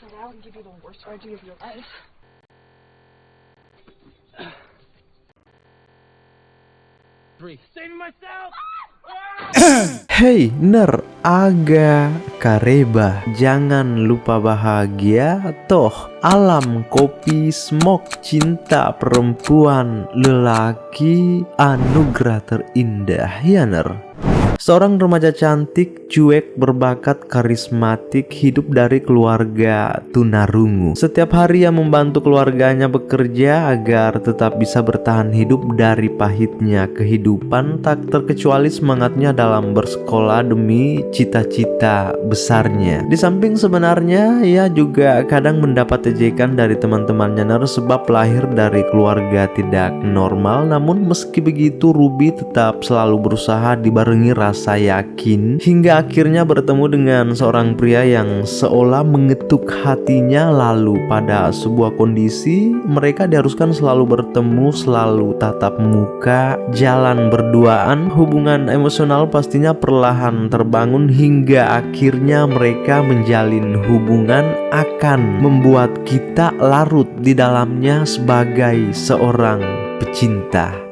it out and give you the worst idea of your life. Saving myself! Hey, ner, aga kareba, jangan lupa bahagia, toh alam kopi, smoke, cinta, perempuan, lelaki, anugerah terindah, ya ner. Seorang remaja cantik, cuek, berbakat, karismatik, hidup dari keluarga tunarungu. Setiap hari ia membantu keluarganya bekerja agar tetap bisa bertahan hidup dari pahitnya kehidupan, tak terkecuali semangatnya dalam bersekolah demi cita-cita besarnya. Di samping sebenarnya ia juga kadang mendapat ejekan dari teman-temannya ner sebab lahir dari keluarga tidak normal. Namun meski begitu, Ruby tetap selalu berusaha dibarengi rasa yakin hingga akhirnya bertemu dengan seorang pria yang seolah mengetuk hatinya. Lalu pada sebuah kondisi mereka diharuskan selalu bertemu, selalu tatap muka, jalan berduaan. Hubungan emosional pastinya perlahan terbangun hingga akhirnya mereka menjalin hubungan akan membuat kita larut di dalamnya sebagai seorang pecinta.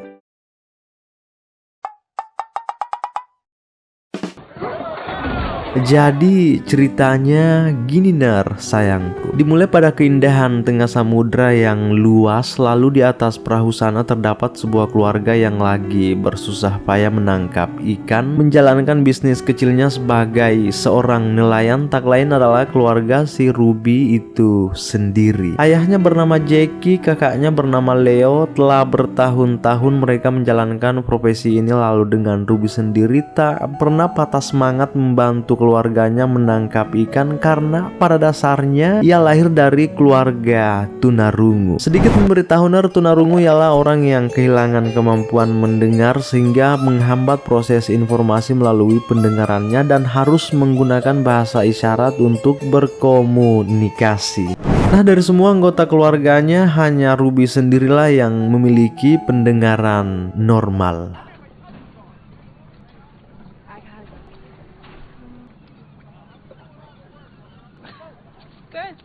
Jadi ceritanya gini ner sayangku. Dimulai pada keindahan tengah samudra yang luas, lalu di atas perahu sana terdapat sebuah keluarga yang lagi bersusah payah menangkap ikan, menjalankan bisnis kecilnya sebagai seorang nelayan. Tak lain adalah keluarga si Ruby itu sendiri. Ayahnya bernama Jackie, kakaknya bernama Leo. Telah bertahun-tahun mereka menjalankan profesi ini, lalu dengan Ruby sendiri tak pernah patah semangat membantu keluarganya menangkap ikan karena pada dasarnya ia lahir dari keluarga tunarungu. Sedikit memberitahu ner, tunarungu ialah orang yang kehilangan kemampuan mendengar sehingga menghambat proses informasi melalui pendengarannya dan harus menggunakan bahasa isyarat untuk berkomunikasi. Nah, dari semua anggota keluarganya hanya Ruby sendirilah yang memiliki pendengaran normal.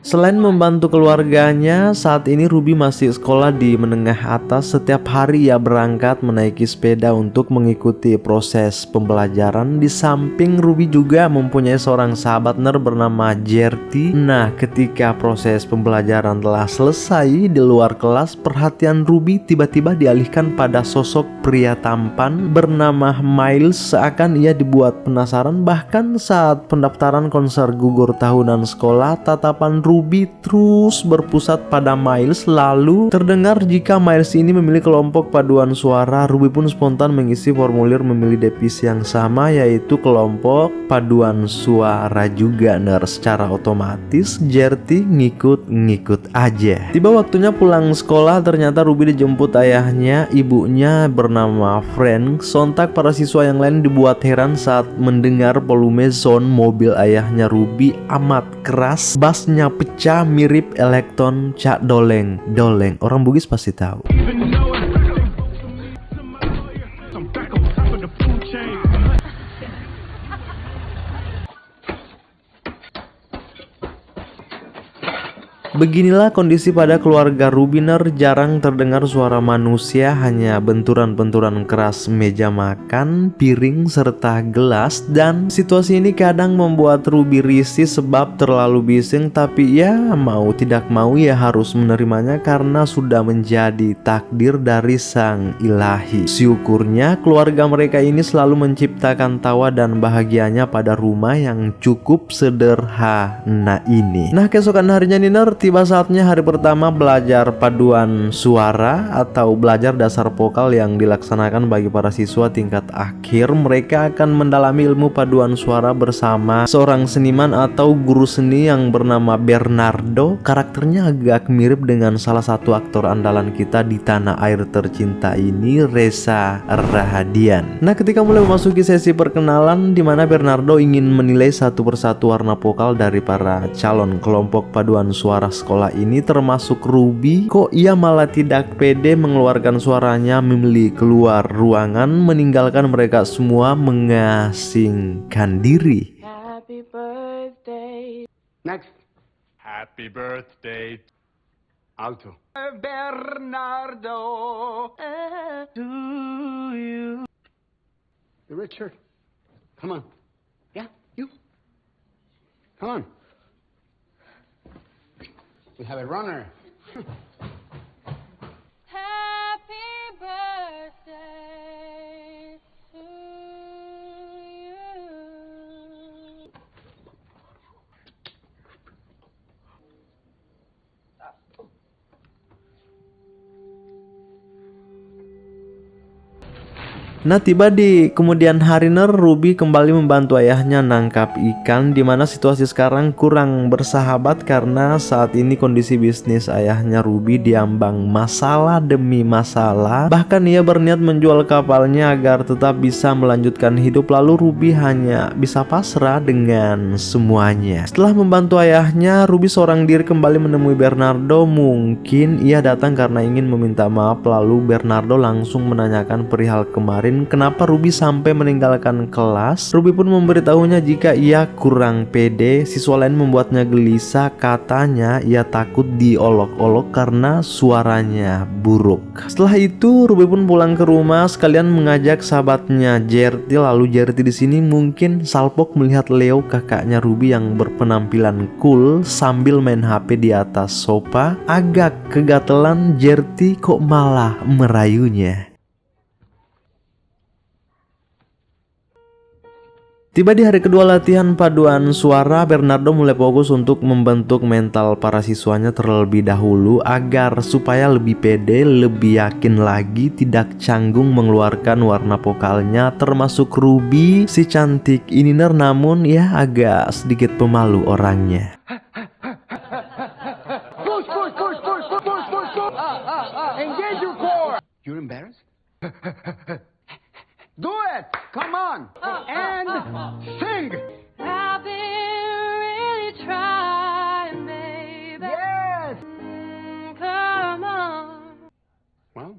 Selain membantu keluarganya, saat ini Ruby masih sekolah di menengah atas. Setiap hari ia berangkat menaiki sepeda untuk mengikuti proses pembelajaran. Di samping Ruby juga mempunyai seorang sahabat ner bernama Jerty. Nah, ketika proses pembelajaran telah selesai di luar kelas, perhatian Ruby tiba-tiba dialihkan pada sosok pria tampan bernama Miles. Seakan ia dibuat penasaran. Bahkan saat pendaftaran konser gugur tahunan sekolah, tatapan Ruby terus berpusat pada Miles. Lalu terdengar jika Miles ini memilih kelompok paduan suara. Ruby pun spontan mengisi formulir memilih divisi yang sama, yaitu kelompok paduan suara juga ner. Secara otomatis Jerty ngikut-ngikut aja. Tiba waktunya pulang sekolah, ternyata Ruby dijemput ayahnya. Ibunya bernama Frank. Sontak para siswa yang lain dibuat heran saat mendengar volume sound mobil ayahnya Ruby amat keras. Bassnya pecah mirip elektron cak doleng. Orang Bugis pasti tahu. Beginilah kondisi pada keluarga Ruby ner. Jarang terdengar suara manusia, hanya benturan-benturan keras meja makan, piring, serta gelas. Dan situasi ini kadang membuat Ruby risih sebab terlalu bising. Tapi ya mau tidak mau ya harus menerimanya karena sudah menjadi takdir dari sang ilahi. Syukurnya keluarga mereka ini selalu menciptakan tawa dan bahagianya pada rumah yang cukup sederhana ini. Nah, keesokan harinya nih ner, tiba saatnya hari pertama belajar paduan suara atau belajar dasar vokal yang dilaksanakan bagi para siswa tingkat akhir. Mereka akan mendalami ilmu paduan suara bersama seorang seniman atau guru seni yang bernama Bernardo. Karakternya agak mirip dengan salah satu aktor andalan kita di tanah air tercinta ini, Reza Rahadian. Nah, ketika mulai memasuki sesi perkenalan di mana Bernardo ingin menilai satu persatu warna vokal dari para calon kelompok paduan suara sekolah ini termasuk Ruby, kok ia malah tidak pede mengeluarkan suaranya, memilih keluar ruangan meninggalkan mereka semua mengasingkan diri. Happy birthday. Next. Happy birthday. Alto. Bernardo, to you. The red shirt. Come on. Yeah, you. Come on. We have a runner. Happy birthday to you. Nah, tiba di kemudian hari Ruby kembali membantu ayahnya nangkap ikan, di mana situasi sekarang kurang bersahabat karena saat ini kondisi bisnis ayahnya Ruby diambang masalah demi masalah. Bahkan ia berniat menjual kapalnya agar tetap bisa melanjutkan hidup, lalu Ruby hanya bisa pasrah dengan semuanya. Setelah membantu ayahnya, Ruby seorang diri kembali menemui Bernardo. Mungkin ia datang karena ingin meminta maaf, lalu Bernardo langsung menanyakan perihal kemarin kenapa Ruby sampai meninggalkan kelas. Ruby pun memberitahunya jika ia kurang pede. Siswa lain membuatnya gelisah, katanya ia takut diolok-olok karena suaranya buruk. Setelah itu Ruby pun pulang ke rumah sekalian mengajak sahabatnya Jerty. Lalu Jerty di sini mungkin salpok melihat Leo, kakaknya Ruby yang berpenampilan cool sambil main HP di atas sofa. Agak kegatelan, Jerty kok malah merayunya. Tiba di hari kedua latihan paduan suara, Bernardo mulai fokus untuk membentuk mental para siswanya terlebih dahulu agar supaya lebih pede, lebih yakin lagi, tidak canggung mengeluarkan warna vokalnya, termasuk Ruby si cantik ini namun ya agak sedikit pemalu orangnya. Push, push, push, push, push, push, push, push. Engage your core. You're embarrassed? Do it! Come on! And sing! I've been really trying, baby. Yes! Come on. Well,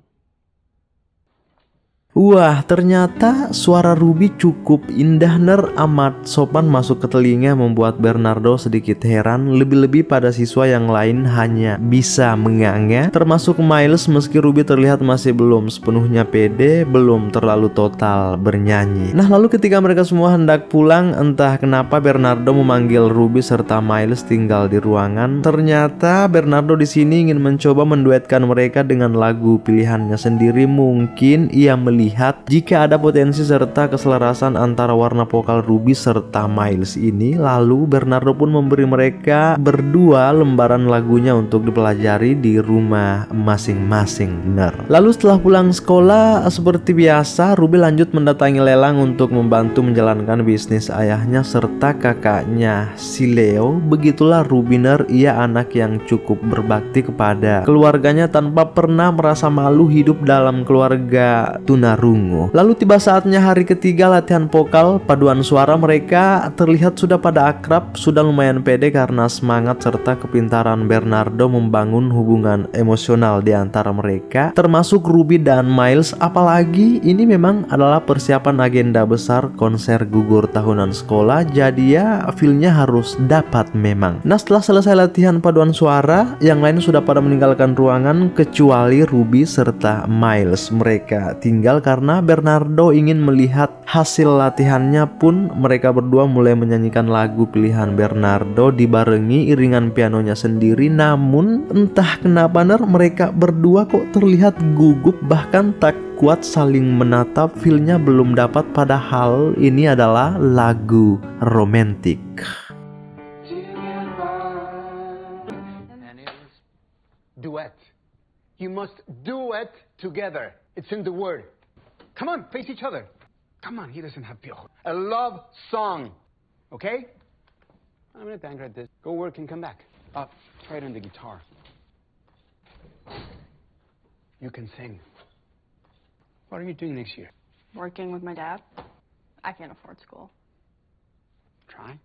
Wah, ternyata suara Ruby cukup indah amat sopan masuk ke telinga, membuat Bernardo sedikit heran. Lebih-lebih pada siswa yang lain hanya bisa menganga, termasuk Miles, meski Ruby terlihat masih belum sepenuhnya pede, belum terlalu total bernyanyi. Nah, lalu ketika mereka semua hendak pulang, entah kenapa Bernardo memanggil Ruby serta Miles tinggal di ruangan. Ternyata Bernardo di sini ingin mencoba menduetkan mereka dengan lagu pilihannya sendiri. Mungkin ia melihat jika ada potensi serta keselarasan antara warna vokal Ruby serta Miles ini. Lalu Bernardo pun memberi mereka berdua lembaran lagunya untuk dipelajari di rumah masing-masing. Lalu setelah pulang sekolah, seperti biasa Ruby lanjut mendatangi lelang untuk membantu menjalankan bisnis ayahnya serta kakaknya si Leo. Begitulah Ruby, ia anak yang cukup berbakti kepada keluarganya tanpa pernah merasa malu hidup dalam keluarga tunarungu. Lalu tiba saatnya hari ketiga latihan vokal paduan suara. Mereka terlihat sudah pada akrab, sudah lumayan pede karena semangat serta kepintaran Bernardo membangun hubungan emosional di antara mereka, termasuk Ruby dan Miles. Apalagi ini memang adalah persiapan agenda besar konser gugur tahunan sekolah, jadi ya feelnya harus dapat memang. Nah, setelah selesai latihan paduan suara, yang lain sudah pada meninggalkan ruangan kecuali Ruby serta Miles. Mereka tinggal karena Bernardo ingin melihat hasil latihannya. Pun mereka berdua mulai menyanyikan lagu pilihan Bernardo dibarengi iringan pianonya sendiri. Namun entah kenapa mereka berdua kok terlihat gugup, bahkan tak kuat saling menatap. Feelnya belum dapat, padahal ini adalah lagu romantik. duet. You must duet together. It's in the word. Come on, face each other. Come on, he doesn't have piojo. A love song. Okay? I'm gonna bank this. Go work and come back. Try it on the guitar. You can sing. What are you doing next year? Working with my dad. I can't afford school. Try.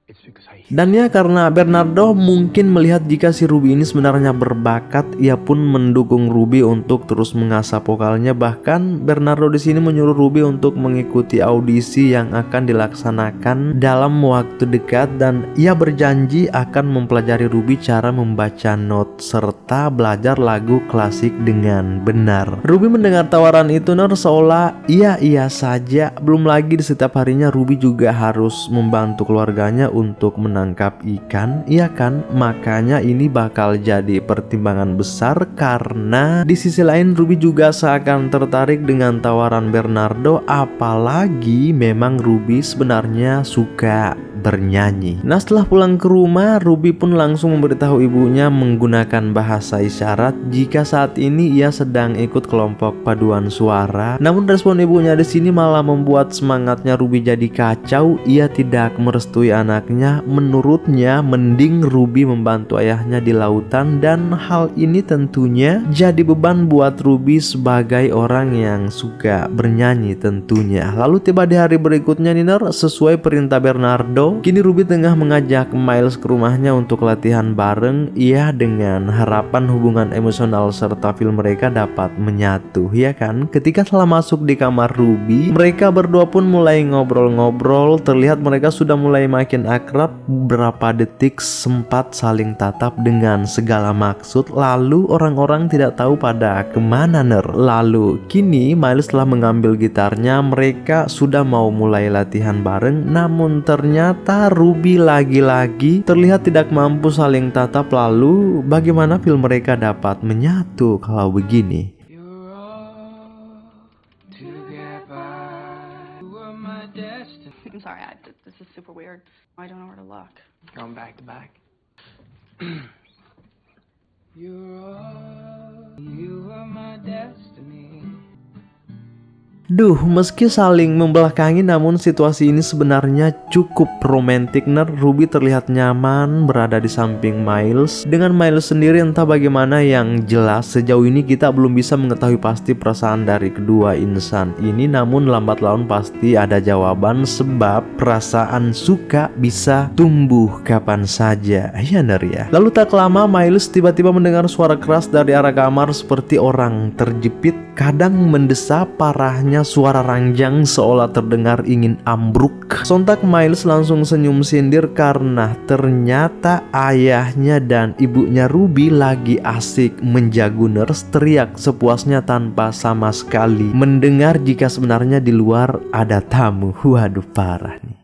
It's because I Dan ya karena Bernardo mungkin melihat jika si Ruby ini sebenarnya berbakat, ia pun mendukung Ruby untuk terus mengasah vokalnya. Bahkan Bernardo di sini menyuruh Ruby untuk mengikuti audisi yang akan dilaksanakan dalam waktu dekat, dan ia berjanji akan mempelajari Ruby cara membaca not serta belajar lagu klasik dengan benar. Ruby mendengar tawaran itu seolah iya saja. Belum lagi di setiap harinya Ruby juga harus membantu keluarganya untuk menangkap ikan, iya kan? Makanya ini bakal jadi pertimbangan besar, karena di sisi lain Ruby juga seakan tertarik dengan tawaran Bernardo, apalagi memang Ruby sebenarnya suka bernyanyi. Nah, setelah pulang ke rumah, Ruby pun langsung memberitahu ibunya menggunakan bahasa isyarat jika saat ini ia sedang ikut kelompok paduan suara. Namun respon ibunya di sini malah membuat semangatnya Ruby jadi kacau. Ia tidak merestui anaknya. Menurutnya mending Ruby membantu ayahnya di lautan, dan hal ini tentunya jadi beban buat Ruby sebagai orang yang suka bernyanyi tentunya. Lalu tiba di hari berikutnya Niner, sesuai perintah Bernardo, kini Ruby tengah mengajak Miles ke rumahnya untuk latihan bareng. Ia dengan harapan hubungan emosional serta feel mereka dapat menyatu, ya kan? Ketika telah masuk di kamar Ruby, mereka berdua pun mulai ngobrol-ngobrol. Terlihat mereka sudah mulai makin akrab. Beberapa detik sempat saling tatap dengan segala maksud. Lalu orang-orang tidak tahu pada kemana Lalu kini Miles telah mengambil gitarnya. Mereka sudah mau mulai latihan bareng, namun ternyata Ruby lagi-lagi terlihat tidak mampu saling tatap. Lalu bagaimana feel mereka dapat menyatu kalau begini? You're all together. You were my destiny. I'm sorry, this is super weird. I don't know where to look. Going back to back. You're all. You were my destiny. Duh, meski saling membelakangi, namun situasi ini sebenarnya cukup romantis. Ruby terlihat nyaman berada di samping Miles. Dengan Miles sendiri entah bagaimana, yang jelas sejauh ini kita belum bisa mengetahui pasti perasaan dari kedua insan ini. Namun lambat laun pasti ada jawaban, sebab perasaan suka bisa tumbuh kapan saja, ya ya. Lalu tak lama Miles tiba-tiba mendengar suara keras dari arah kamar seperti orang terjepit. Kadang mendesah, parahnya suara ranjang seolah terdengar ingin ambruk. Sontak Miles langsung senyum sindir karena ternyata ayahnya dan ibunya Ruby lagi asik menjagu nurse, teriak sepuasnya tanpa sama sekali mendengar jika sebenarnya di luar ada tamu. Waduh, parah nih.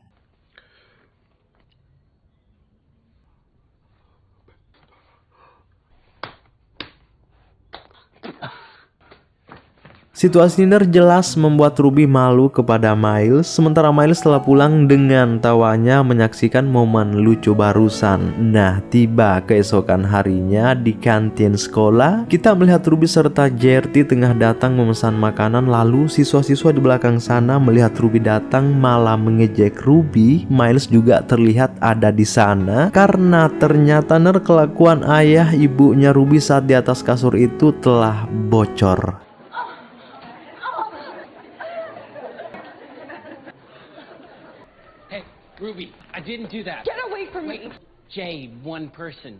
Situasi ini jelas membuat Ruby malu kepada Miles. Sementara Miles setelah pulang dengan tawanya menyaksikan momen lucu barusan. Nah, tiba keesokan harinya di kantin sekolah, kita melihat Ruby serta Jerty tengah datang memesan makanan. Lalu siswa-siswa di belakang sana melihat Ruby datang malah mengejek Ruby. Miles juga terlihat ada di sana karena ternyata kelakuan ayah ibunya Ruby saat di atas kasur itu telah bocor. Ruby, I didn't do that. Get away from me! Jay, one person.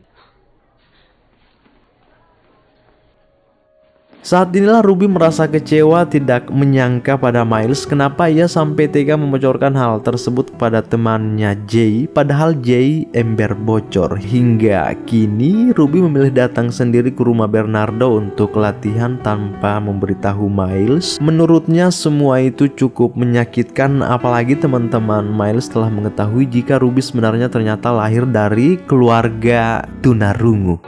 Saat inilah Ruby merasa kecewa, tidak menyangka pada Miles kenapa ia sampai tega membocorkan hal tersebut kepada temannya Jay, padahal Jay ember bocor. Hingga kini Ruby memilih datang sendiri ke rumah Bernardo untuk latihan tanpa memberitahu Miles. Menurutnya semua itu cukup menyakitkan, apalagi teman-teman Miles telah mengetahui jika Ruby sebenarnya ternyata lahir dari keluarga tunarungu.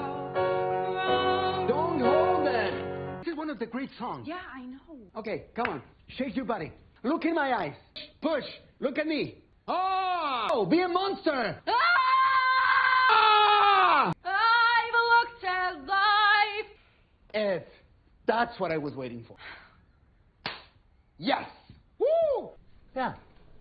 The great song. Yeah, I know. Okay, come on. Shake your body. Look in my eyes. Push. Look at me. Oh, be a monster. I've looked at life. Ed, that's what I was waiting for. Yes. Woo! Yeah,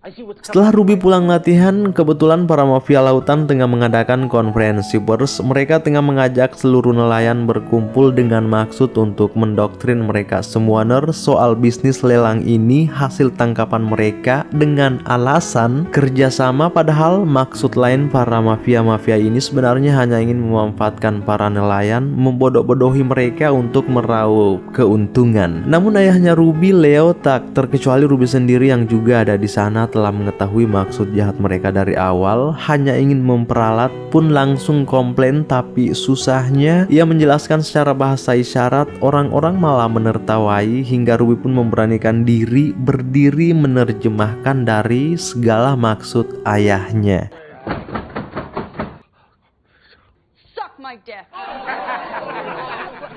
I see what's Setelah Ruby pulang latihan, kebetulan para mafia lautan tengah mengadakan konferensi pers. Mereka tengah mengajak seluruh nelayan berkumpul dengan maksud untuk mendoktrin mereka semua soal bisnis lelang ini, hasil tangkapan mereka dengan alasan kerjasama. Padahal maksud lain para mafia-mafia ini sebenarnya hanya ingin memanfaatkan para nelayan, membodoh-bodohi mereka untuk meraup keuntungan. Namun ayahnya Ruby, Leo, tak terkecuali Ruby sendiri yang juga ada di sana, telah mengetahui maksud jahat mereka dari awal, hanya ingin memperalat pun langsung komplain. Tapi susahnya ia menjelaskan secara bahasa isyarat, orang-orang malah menertawai hingga Ruby pun memberanikan diri berdiri menerjemahkan dari segala maksud ayahnya. Suck my dick.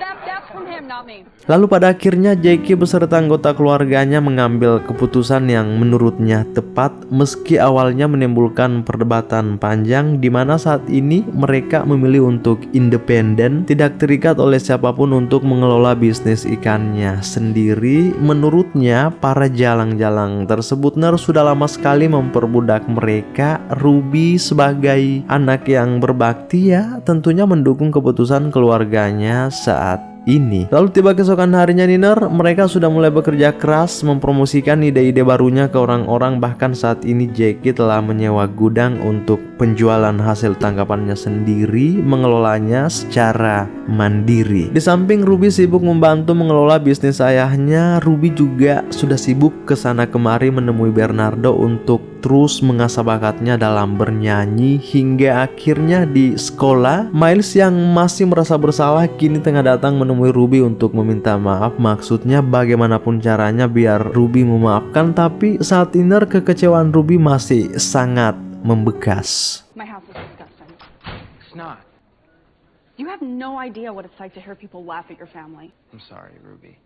That's from him, not me. Lalu pada akhirnya Jackie beserta anggota keluarganya mengambil keputusan yang menurutnya tepat, meski awalnya menimbulkan perdebatan panjang, di mana saat ini mereka memilih untuk independen, tidak terikat oleh siapapun untuk mengelola bisnis ikannya sendiri. Menurutnya para jalang-jalang tersebut sudah lama sekali memperbudak mereka. Ruby sebagai anak yang berbakti ya tentunya mendukung keputusan keluarganya saat ini. Lalu tiba keesokan harinya Niner, mereka sudah mulai bekerja keras mempromosikan ide-ide barunya ke orang-orang. Bahkan saat ini Jackie telah menyewa gudang untuk penjualan hasil tangkapannya sendiri, mengelolanya secara mandiri. Di samping Ruby sibuk membantu mengelola bisnis ayahnya, Ruby juga sudah sibuk kesana kemari menemui Bernardo untuk terus mengasah bakatnya dalam bernyanyi. Hingga akhirnya di sekolah, Miles yang masih merasa bersalah kini tengah datang menemui Ruby untuk meminta maaf. Maksudnya bagaimanapun caranya biar Ruby memaafkan. Tapi saat ini kekecewaan Ruby masih sangat membekas. My house is disgusting. It's not. You have no idea what it's like to hear people laugh at your family. I'm sorry, Ruby.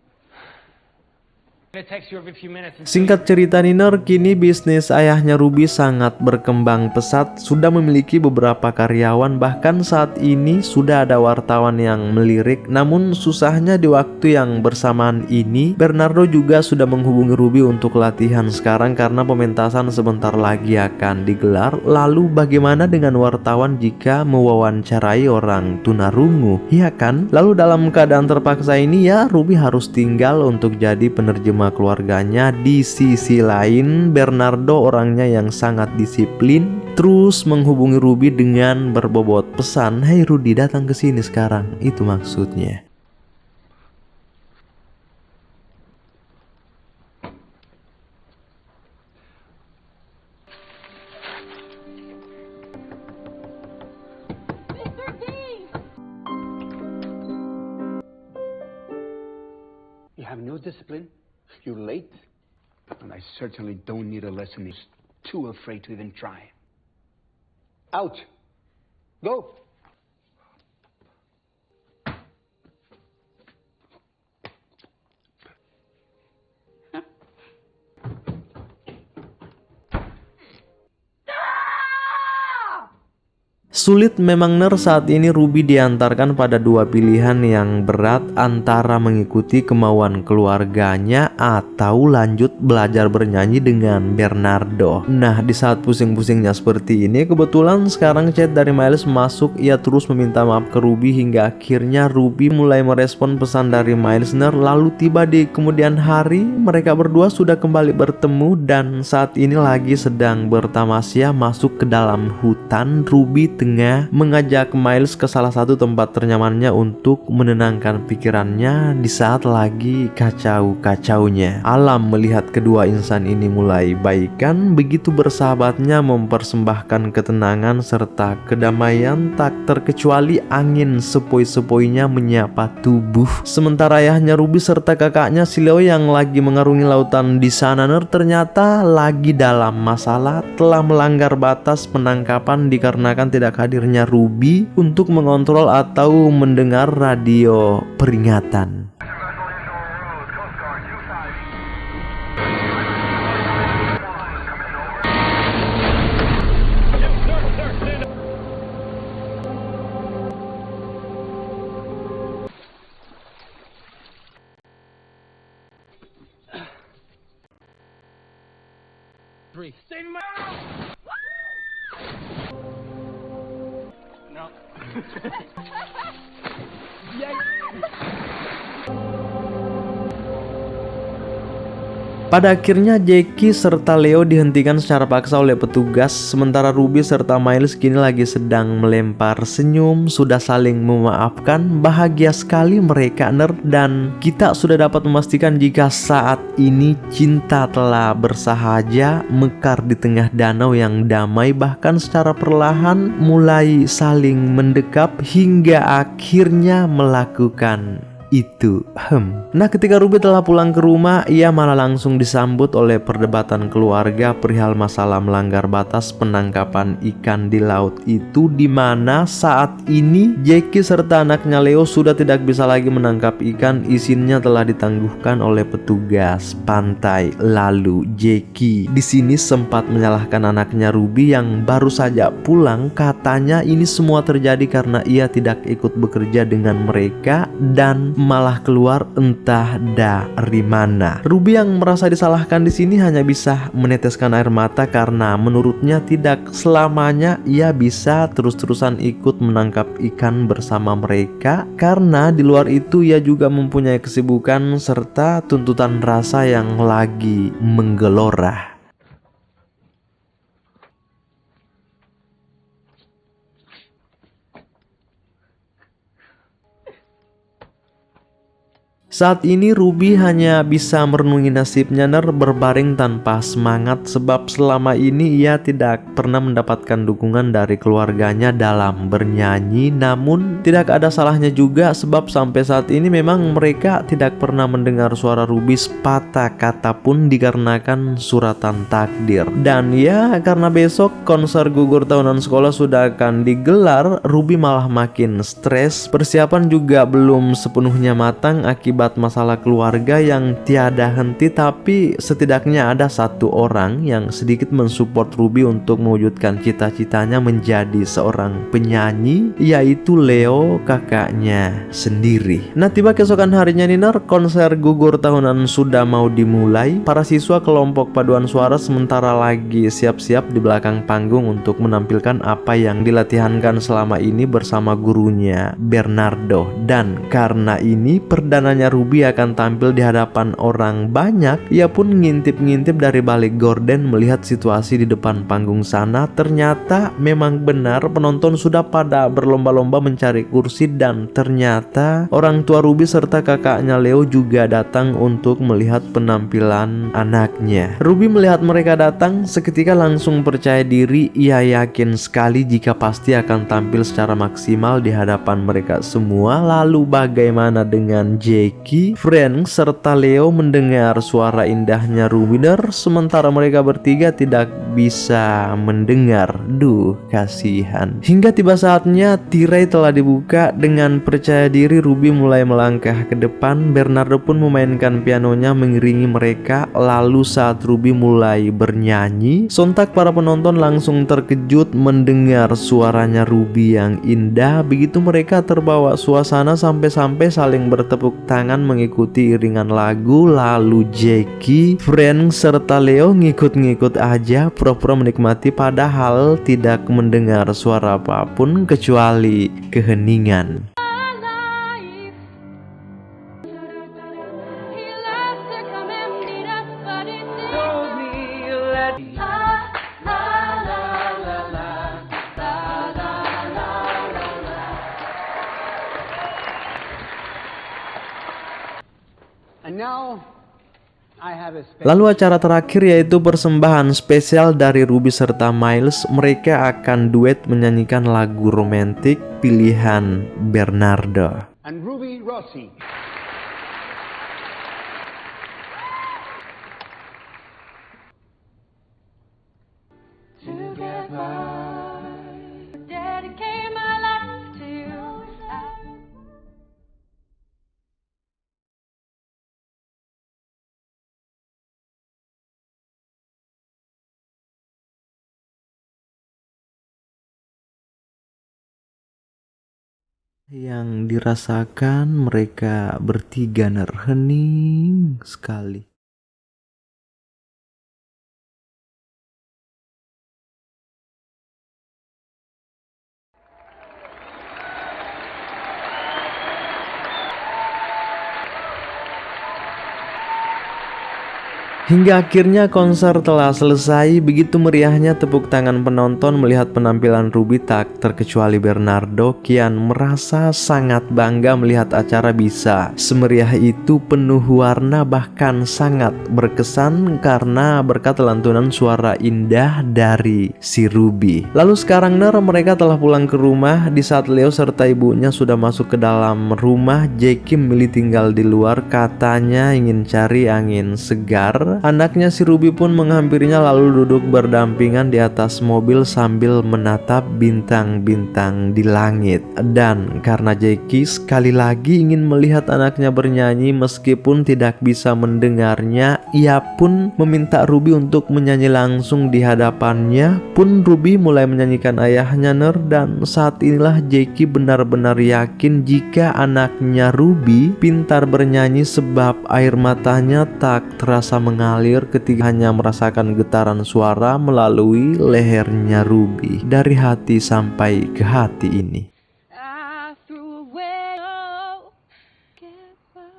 I'm gonna text you every few minutes. Singkat cerita Niner, kini bisnis ayahnya Ruby sangat berkembang pesat, sudah memiliki beberapa karyawan, bahkan saat ini sudah ada wartawan yang melirik. Namun susahnya di waktu yang bersamaan ini, Bernardo juga sudah menghubungi Ruby untuk latihan sekarang karena pementasan sebentar lagi akan digelar. Lalu bagaimana dengan wartawan jika mewawancarai orang tunarungu, ya kan? Lalu dalam keadaan terpaksa ini ya Ruby harus tinggal untuk jadi penerjemah keluarganya. Di sisi lain, Bernardo orangnya yang sangat disiplin, terus menghubungi Ruby dengan berbobot pesan, "Hey Rudy, datang ke sini sekarang." Itu maksudnya. Mr. D! You have no discipline, you're late, and I certainly don't need a lesson. He's too afraid to even try. Out! Go! Sulit memang saat ini Ruby diantarkan pada dua pilihan yang berat, antara mengikuti kemauan keluarganya atau lanjut belajar bernyanyi dengan Bernardo. Nah, di saat pusing-pusingnya seperti ini, kebetulan sekarang chat dari Miles masuk. Ia terus meminta maaf ke Ruby hingga akhirnya Ruby mulai merespon pesan dari Miles. Lalu tiba di kemudian hari, mereka berdua sudah kembali bertemu dan saat ini lagi sedang bertamasya masuk ke dalam hutan. Ruby mengajak Miles ke salah satu tempat ternyamannya untuk menenangkan pikirannya di saat lagi kacau-kacaunya. Alam melihat kedua insan ini mulai baikan, begitu bersahabatnya mempersembahkan ketenangan serta kedamaian, tak terkecuali angin sepoi-sepoinya menyapa tubuh. Sementara ayahnya Ruby serta kakaknya si Leo yang lagi mengarungi lautan di sana ternyata lagi dalam masalah, telah melanggar batas penangkapan dikarenakan tidak hadirnya Ruby untuk mengontrol atau mendengar radio peringatan. free. Stay in my... No. Pada akhirnya Jackie serta Leo dihentikan secara paksa oleh petugas, sementara Ruby serta Miles kini lagi sedang melempar senyum, sudah saling memaafkan. Bahagia sekali mereka, nerd, dan kita sudah dapat memastikan jika saat ini cinta telah bersahaja mekar di tengah danau yang damai, bahkan secara perlahan mulai saling mendekap hingga akhirnya melakukan itu. Nah, ketika Ruby telah pulang ke rumah, ia malah langsung disambut oleh perdebatan keluarga perihal masalah melanggar batas penangkapan ikan di laut itu, di mana saat ini Jackie serta anaknya Leo sudah tidak bisa lagi menangkap ikan. Izinnya telah ditangguhkan oleh petugas pantai. Lalu Jackie di sini sempat menyalahkan anaknya Ruby yang baru saja pulang. Katanya ini semua terjadi karena ia tidak ikut bekerja dengan mereka dan malah keluar entah dari mana. Ruby yang merasa disalahkan di sini hanya bisa meneteskan air mata karena menurutnya tidak selamanya ia bisa terus-terusan ikut menangkap ikan bersama mereka, karena di luar itu ia juga mempunyai kesibukan serta tuntutan rasa yang lagi menggelora. Saat ini Ruby hanya bisa merenungi nasibnya, berbaring tanpa semangat, sebab selama ini ia tidak pernah mendapatkan dukungan dari keluarganya dalam bernyanyi. Namun tidak ada salahnya juga, sebab sampai saat ini memang mereka tidak pernah mendengar suara Ruby sepatah kata pun dikarenakan suratan takdir. Dan ya, karena besok konser gugur tahunan sekolah sudah akan digelar, Ruby malah makin stres. Persiapan juga belum sepenuhnya matang akibat masalah keluarga yang tiada henti, tapi setidaknya ada satu orang yang sedikit mensupport Ruby untuk mewujudkan cita-citanya menjadi seorang penyanyi, yaitu Leo, kakaknya sendiri. Nah, tiba keesokan harinya Niner, konser gugur tahunan sudah mau dimulai. Para siswa kelompok paduan suara sementara lagi siap-siap di belakang panggung untuk menampilkan apa yang dilatihankan selama ini bersama gurunya Bernardo. Dan karena ini perdananya Ruby akan tampil di hadapan orang banyak, ia pun ngintip-ngintip dari balik gorden melihat situasi di depan panggung sana. Ternyata memang benar penonton sudah pada berlomba-lomba mencari kursi, dan ternyata orang tua Ruby serta kakaknya Leo juga datang untuk melihat penampilan anaknya. Ruby melihat mereka datang seketika langsung percaya diri. Ia yakin sekali jika pasti akan tampil secara maksimal di hadapan mereka semua. Lalu bagaimana dengan Jackie, Frank serta Leo mendengar suara indahnya Ruby, sementara mereka bertiga tidak bisa mendengar. Duh, kasihan. Hingga tiba saatnya tirai telah dibuka. Dengan percaya diri Ruby mulai melangkah ke depan. Bernardo pun memainkan pianonya mengiringi mereka. Lalu saat Ruby mulai bernyanyi, sontak para penonton langsung terkejut mendengar suaranya Ruby yang indah. Begitu mereka terbawa suasana sampai-sampai saling bertepuk tangan mengikuti iringan lagu. Lalu Jackie, Frank serta Leo ngikut-ngikut aja, pura-pura menikmati padahal tidak mendengar suara apapun kecuali keheningan. And now I have a special... Lalu acara terakhir yaitu persembahan spesial dari Ruby serta Miles. Mereka akan duet menyanyikan lagu romantik pilihan Bernardo. And Ruby Rossi. Dedicate my life to you. Yang dirasakan mereka bertiga, hening sekali. Hingga akhirnya konser telah selesai. Begitu meriahnya tepuk tangan penonton melihat penampilan Ruby, tak terkecuali Bernardo kian merasa sangat bangga melihat acara bisa semeriah itu, penuh warna, bahkan sangat berkesan karena berkat lantunan suara indah dari si Ruby. Lalu sekarang mereka telah pulang ke rumah. Di saat Leo serta ibunya sudah masuk ke dalam rumah, Jackie memilih tinggal di luar, katanya ingin cari angin segar. Anaknya si Ruby pun menghampirinya lalu duduk berdampingan di atas mobil sambil menatap bintang-bintang di langit. Dan karena Jackie sekali lagi ingin melihat anaknya bernyanyi meskipun tidak bisa mendengarnya, ia pun meminta Ruby untuk menyanyi langsung di hadapannya. Pun Ruby mulai menyanyikan ayahnya dan saat inilah Jackie benar-benar yakin jika anaknya Ruby pintar bernyanyi, sebab air matanya tak terasa mengalir ketika hanya merasakan getaran suara melalui lehernya Ruby dari hati sampai ke hati ini. I threw away all goodbye.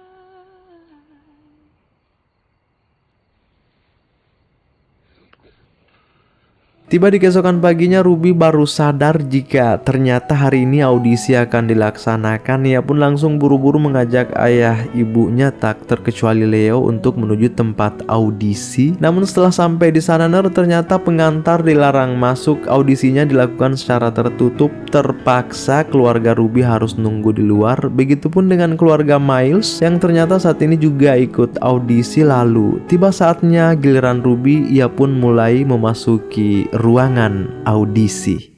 Tiba di keesokan paginya, Ruby baru sadar jika ternyata hari ini audisi akan dilaksanakan. Ia pun langsung buru-buru mengajak ayah ibunya, tak terkecuali Leo, untuk menuju tempat audisi. Namun setelah sampai di sana, ternyata pengantar dilarang masuk. Audisinya dilakukan secara tertutup. Terpaksa keluarga Ruby harus nunggu di luar. Begitupun dengan keluarga Miles yang ternyata saat ini juga ikut audisi. Lalu tiba saatnya giliran Ruby, ia pun mulai memasuki ruangan audisi.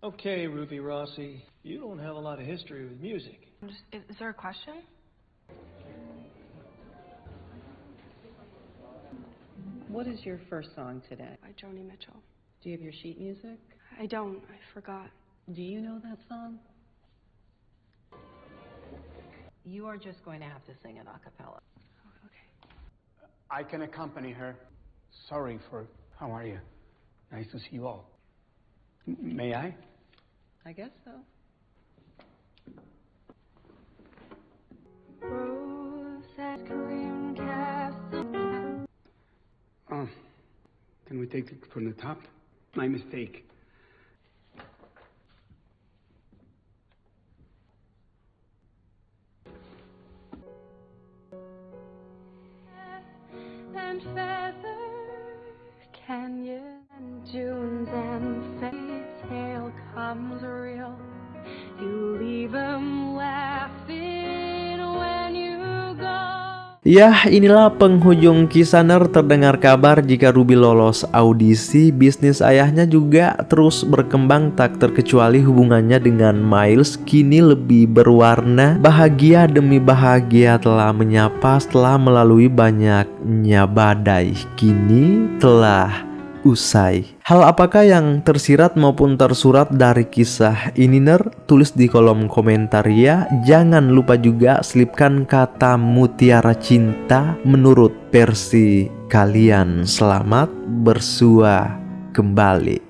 Okay, Ruby Rossi, you don't have a lot of history with music. Is there a question? What is your first song today? By Joni Mitchell. Do you have your sheet music? I don't. I forgot. Do you know that song? You are just going to have to sing it a cappella. Okay. I can accompany her. Sorry for... How are you? Nice to see you all. May I? I guess so. Rose cream castle. Can we take it from the top? My mistake. And feather canyon and dunes and fairy tale comes real. You leave 'em laughing when you go. Yah, inilah penghujung kisah terdengar kabar jika Ruby lolos audisi. Bisnis ayahnya juga terus berkembang, tak terkecuali hubungannya dengan Miles kini lebih berwarna. Bahagia demi bahagia telah menyapa setelah melalui banyaknya badai. Kini telah usai. Hal apakah yang tersirat maupun tersurat dari kisah ini tulis di kolom komentar ya. Jangan lupa juga selipkan kata mutiara cinta menurut versi kalian. Selamat bersua kembali.